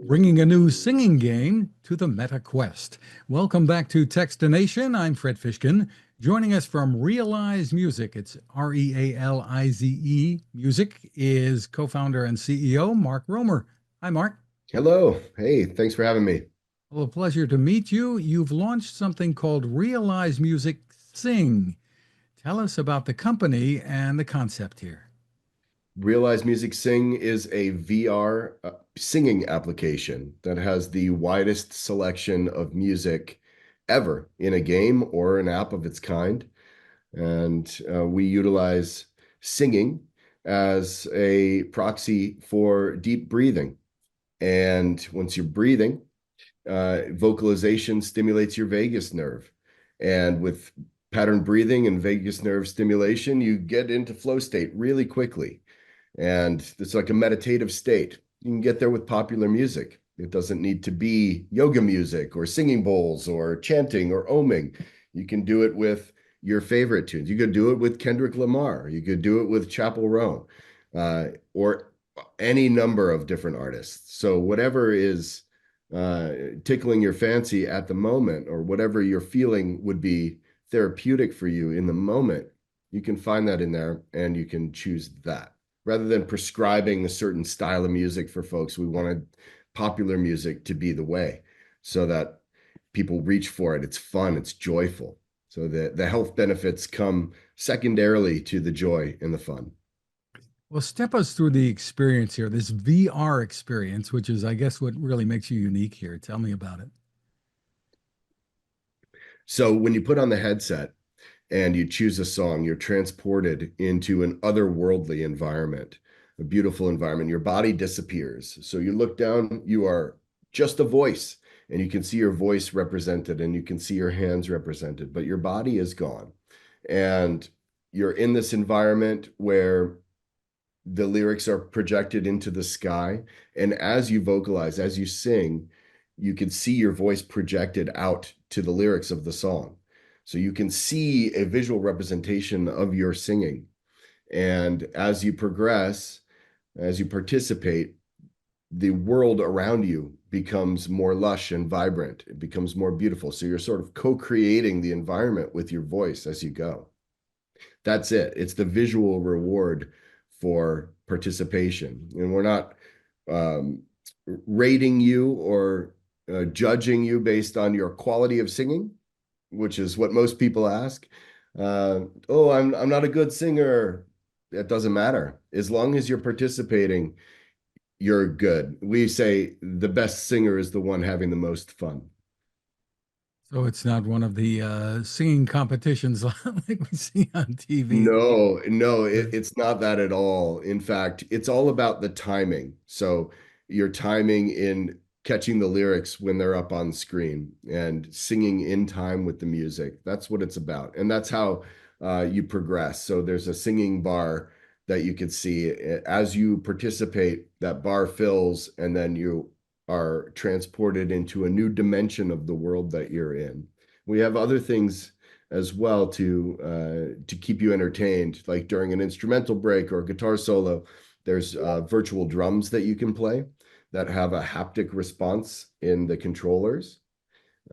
bringing a new singing game to the Meta Quest. Welcome back to Techstination. I'm Fred Fishkin. Joining us from Realize Music, it's Realize Music, is co-founder and CEO Mark Roemer. Hi, Mark. Hello. Hey, thanks for having me. Well, a pleasure to meet you. You've launched something called Realize Music Sing. Tell us about the company and the concept here. Realize Music Sing is a VR singing application that has the widest selection of music ever in a game or an app of its kind. And we utilize singing as a proxy for deep breathing. And once you're breathing, vocalization stimulates your vagus nerve. And with pattern breathing and vagus nerve stimulation, you get into flow state really quickly. And it's like a meditative state. You can get there with popular music. It doesn't need to be yoga music or singing bowls or chanting or oming. You can do it with your favorite tunes. You could do it with Kendrick Lamar. You could do it with Chappell Roan, or any number of different artists. So whatever is tickling your fancy at the moment, or whatever you're feeling would be therapeutic for you in the moment, you can find that in there and you can choose that. Rather than prescribing a certain style of music for folks, we wanted popular music to be the way so that people reach for it. It's fun, it's joyful. So the health benefits come secondarily to the joy and the fun. Well, step us through the experience here, this VR experience, which is, I guess, what really makes you unique here. Tell me about it. So when you put on the headset and you choose a song, you're transported into an otherworldly environment, a beautiful environment. Your body disappears. So you look down, you are just a voice, and you can see your voice represented and you can see your hands represented, but your body is gone. And you're in this environment where the lyrics are projected into the sky. And as you vocalize, as you sing, you can see your voice projected out to the lyrics of the song. So you can see a visual representation of your singing. And as you progress, as you participate, the world around you becomes more lush and vibrant. It becomes more beautiful. So you're sort of co-creating the environment with your voice as you go. That's it. It's the visual reward for participation. And we're not rating you or judging you based on your quality of singing, which is what most people ask. Oh, I'm not a good singer. It doesn't matter. As long as you're participating, you're good. We say the best singer is the one having the most fun. So it's not one of the singing competitions like we see on TV. No, it's not that at all. In fact, it's all about the timing. So your timing in catching the lyrics when they're up on screen and singing in time with the music. That's what it's about. And that's how you progress. So there's a singing bar that you can see. As you participate, that bar fills, and then you are transported into a new dimension of the world that you're in. We have other things as well to keep you entertained, like during an instrumental break or a guitar solo. There's virtual drums that you can play that have a haptic response in the controllers.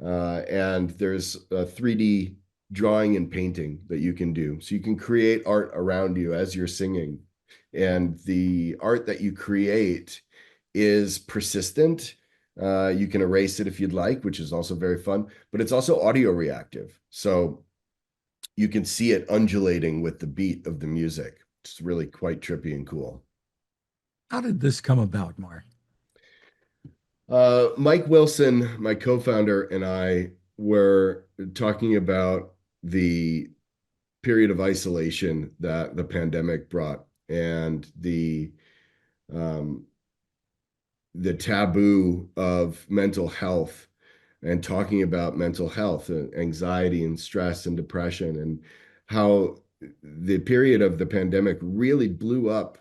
And there's a 3D drawing and painting that you can do. So you can create art around you as you're singing. And the art that you create is persistent. You can erase it if you'd like, which is also very fun, but it's also audio reactive. So you can see it undulating with the beat of the music. It's really quite trippy and cool. How did this come about, Mark? Mike Wilson, my co-founder, and I were talking about the period of isolation that the pandemic brought, and um, the taboo of mental health, and talking about mental health and anxiety and stress and depression, and how the period of the pandemic really blew up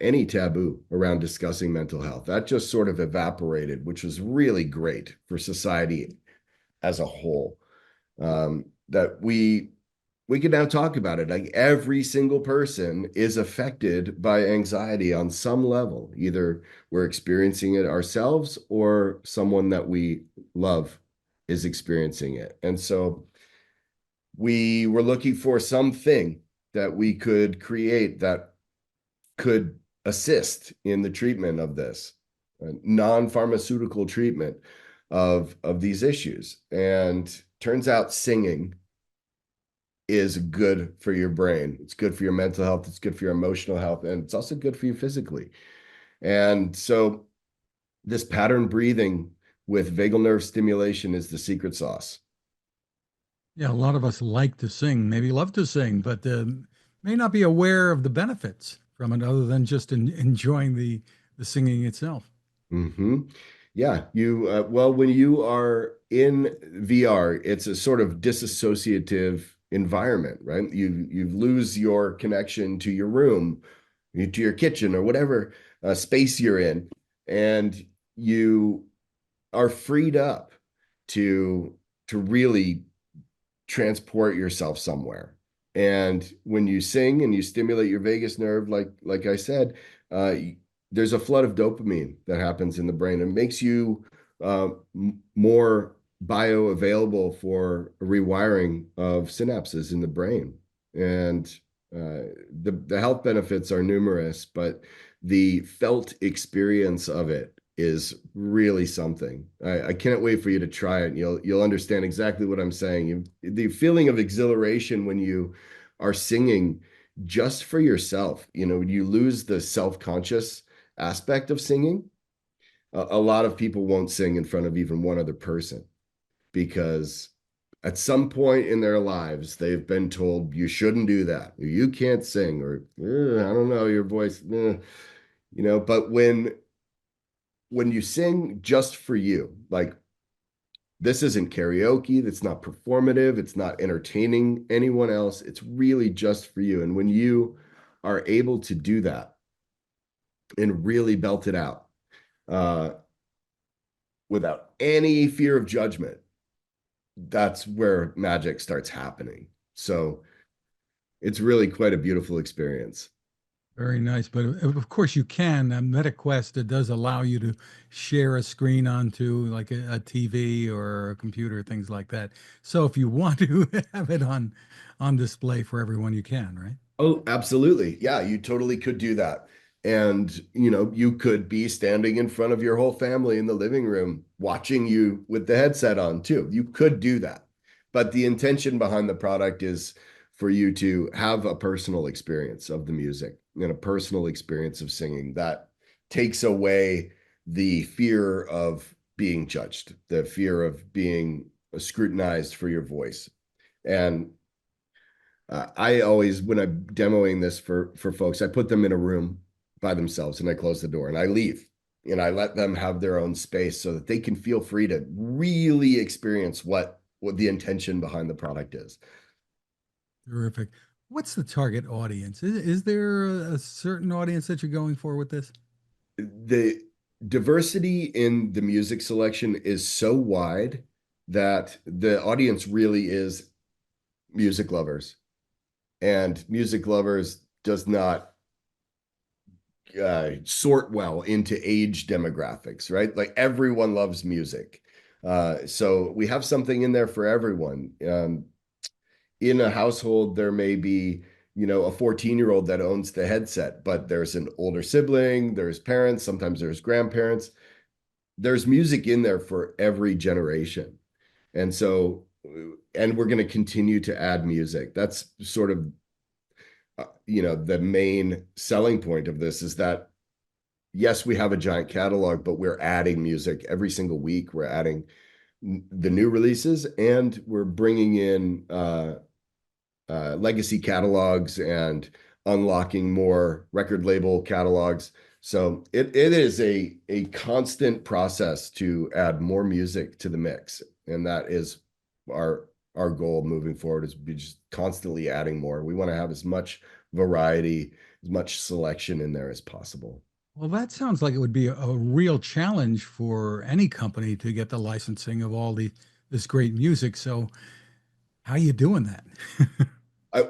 any taboo around discussing mental health. That just sort of evaporated, which was really great for society as a whole. That we we can now talk about it. Like every single person is affected by anxiety on some level. Either we're experiencing it ourselves or someone that we love is experiencing it. And so we were looking for something that we could create that could assist in the treatment of this non-pharmaceutical treatment of these issues. And turns out singing is good for your brain. It's good for your mental health. It's good for your emotional health. And it's also good for you physically. And so this pattern breathing with vagal nerve stimulation is the secret sauce. Yeah, a lot of us like to sing, maybe love to sing, but may not be aware of the benefits from it other than just enjoying the singing itself. Mm-hmm. Yeah, well, when you are in VR, it's a sort of disassociative environment, right? You lose your connection to your room, to your kitchen, or whatever space you're in, and you are freed up to really transport yourself somewhere. And when you sing and you stimulate your vagus nerve, like I said, uh, there's a flood of dopamine that happens in the brain. It makes you more bioavailable for rewiring of synapses in the brain. And the health benefits are numerous, but the felt experience of it is really something. I can't wait for you to try it. You'll understand exactly what I'm saying. The feeling of exhilaration when you are singing just for yourself, you lose the self-conscious aspect of singing. A lot of people won't sing in front of even one other person because at some point in their lives they've been told you shouldn't do that, or you can't sing, or I don't know, your voice, but when you sing just for you, like this isn't karaoke, that's not performative, it's not entertaining anyone else, it's really just for you. And when you are able to do that and really belt it out uh, without any fear of judgment, that's where magic starts happening. So it's really quite a beautiful experience. Very nice. But of course, you can. MetaQuest, it does allow you to share a screen onto like a TV or a computer, things like that. So if you want to have it on display for everyone, you can, right? Oh, absolutely. Yeah, you totally could do that. And, you could be standing in front of your whole family in the living room watching you with the headset on too. You could do that. But the intention behind the product is for you to have a personal experience of the music and a personal experience of singing that takes away the fear of being judged, the fear of being scrutinized for your voice. And I always, when I'm demoing this for folks, I put them in a room by themselves and I close the door and I leave and I let them have their own space so that they can feel free to really experience what the intention behind the product is. Terrific. What's the target audience? Is there a certain audience that you're going for with this? The diversity in the music selection is so wide that the audience really is music lovers, and music lovers does not sort well into age demographics, right? Like everyone loves music. So we have something in there for everyone. In a household, there may be, a 14-year-old that owns the headset, but there's an older sibling, there's parents, sometimes there's grandparents. There's music in there for every generation. And so, and we're going to continue to add music. That's sort of, the main selling point of this is that yes, we have a giant catalog, but we're adding music every single week. We're adding the new releases, and we're bringing in legacy catalogs and unlocking more record label catalogs. So it is a constant process to add more music to the mix, and that is our goal moving forward is be just constantly adding more. We want to have as much variety, as much selection in there as possible. Well, that sounds like it would be a real challenge for any company to get the licensing of all this great music. So how are you doing that?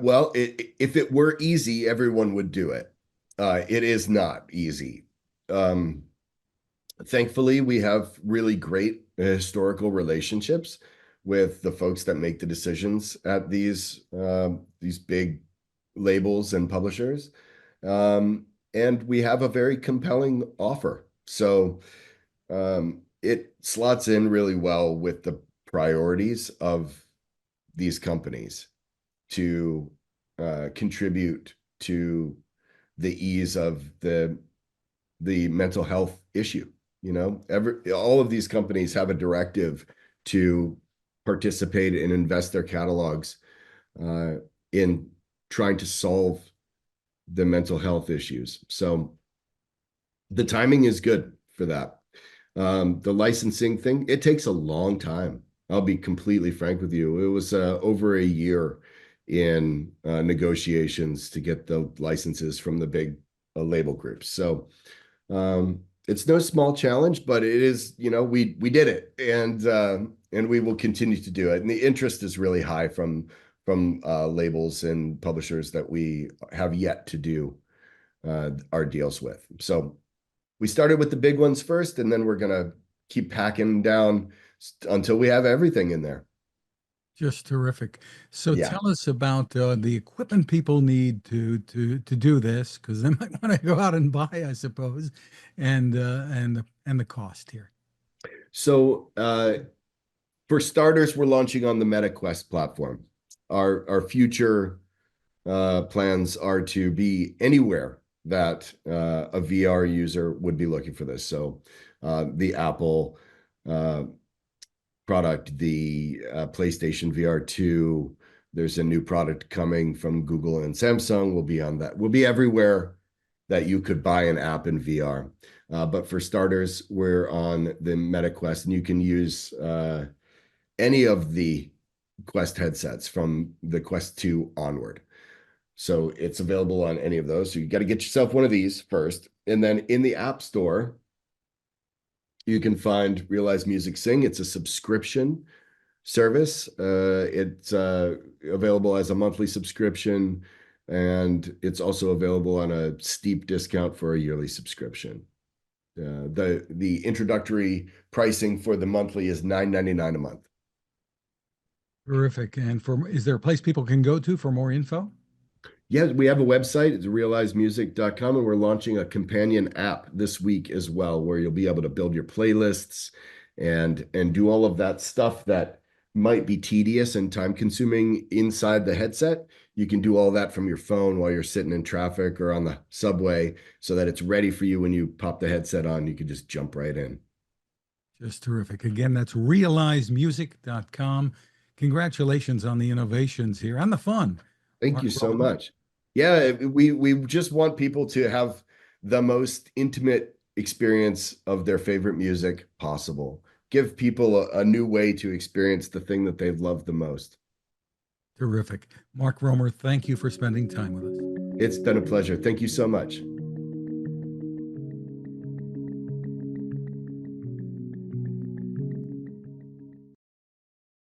Well, if it were easy, everyone would do it. It is not easy. Um, Thankfully, we have really great historical relationships with the folks that make the decisions at these big labels and publishers, and we have a very compelling offer. So it slots in really well with the priorities of these companies to contribute to the ease of the mental health issue. All of these companies have a directive to participate and invest their catalogs uh, in trying to solve the mental health issues. So the timing is good for that. The licensing thing, it takes a long time. I'll be completely frank with you. It was over a year in negotiations to get the licenses from the big label groups. So it's no small challenge, but it is, we did it, and we will continue to do it. And the interest is really high from labels and publishers that we have yet to do our deals with. So we started with the big ones first, and then we're gonna keep packing down until we have everything in there. Just terrific. So Yeah. tell us about the equipment people need to do this, because they might want to go out and buy, I suppose, and the cost here. So for starters, we're launching on the MetaQuest platform. Our future plans are to be anywhere that a VR user would be looking for this. So the Apple uh, product, the PlayStation VR 2, there's a new product coming from Google and Samsung. We'll be on that. We'll be everywhere that you could buy an app in VR. But for starters, we're on the MetaQuest, and you can use any of the Quest headsets from the Quest 2 onward. So it's available on any of those. So you got to get yourself one of these first. And then in the App Store, you can find Realize Music Sing. It's a subscription service. It's available as a monthly subscription, and it's also available on a steep discount for a yearly subscription. The introductory pricing for the monthly is $9.99 a month. Terrific. And is there a place people can go to for more info? Yeah, we have a website. It's realizemusic.com, and we're launching a companion app this week as well, where you'll be able to build your playlists and do all of that stuff that might be tedious and time consuming inside the headset. You can do all that from your phone while you're sitting in traffic or on the subway, so that it's ready for you when you pop the headset on. You can just jump right in. Just terrific. Again, that's realizemusic.com. Congratulations on the innovations here and the fun. Thank Mark you so Roemer. much. Yeah, we just want people to have the most intimate experience of their favorite music possible. Give people a new way to experience the thing that they've loved the most. Terrific. Mark Roemer, thank you for spending time with us. It's been a pleasure. Thank you so much.